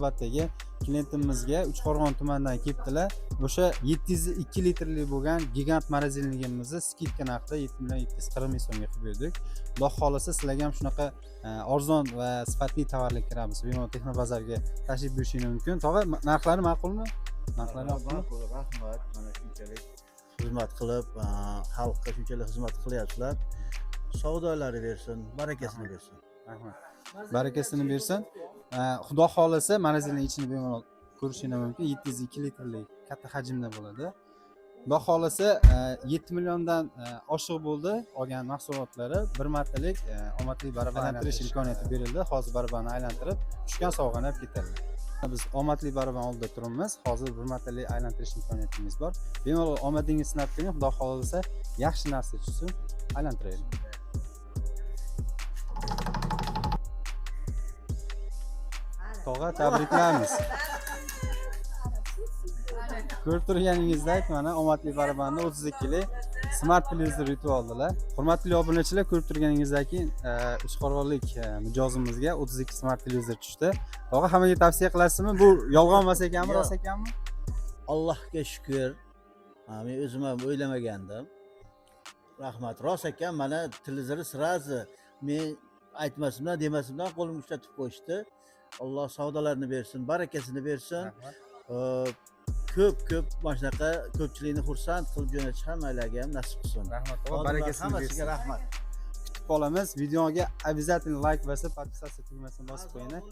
Navbatdagi klientimizga Uchqo'rg'on tumanidan kelibdilar. O'sha 702 litrli bo'lgan gigant morozelnigimizni skidka narxida 7.740 ming so'mga qilib berdik. Xudo xolisa sizlarga ham shunaqa arzon va sifatli tovarlar kiramiz. Bemalol Texnobazarga tashrif buyurishingiz mumkin. Tog'a, narxlari ma'qulmi? Narxlari ma'qulmi? Rahmat. Mana shunchalik xizmat qilib, xalqqa shunchalik xizmat qilyapsizlar. Savdolari bersin, barakasini bersin. Rahmat. Barakasini bersin. Xudo xolisa morozelning ichini bemalol ko'rishingiz mumkin. 702 litrli katta hajmda bo'ladi. Xudo xolisa 7 milliondan oshiq bo'ldi olgan mahsulotlari. Bir martalik omadli baraban aylantirish imkoniyati berildi. Hozir barabanni aylantirib, tushgan sovg'ani olib ketadi. Biz omadli baraban oldida turibmiz. Hozir bir martalik aylantirish imkoniyatimiz bor. Bemalol omadingizni sinab ko'ring. Xudo xolisa yaxshi narsa tushsin, aylantiraylik. Tog'a, tabriklaymiz. Ko'rib turganingizdek, mana omadli barabanni 32 li Smart Pleasure yutib oldilar. Hurmatli obunachilar, ko'rib turganingizdek, Uchqo'rg'onlik mijozimizga 32 Smart Pleasure tushdi. Tog'a, hammaga tavsiya qilasizmi? Bu yolg'on emas ekanmi, rost ekanmi? Allohga shukr. Men o'zim ham o'ylamagandim. Rahmat. Rost ekan, mana televizorni sirazi men aytmasimdan, demasimdan qo'limga ushlatib qo'yishdi. Alloh savdolarni bersin, barakasini bersin. Ko'p mana shunaqa ko'pchilikni xursand qilib jo'natish hammalarga ham nasib qilsin. Rahmat, barakasini bersin. Rahmat. Kutib qolamiz. Videoga обязательно like bosib, podpisatsiya tugmasini bosib qo'ying.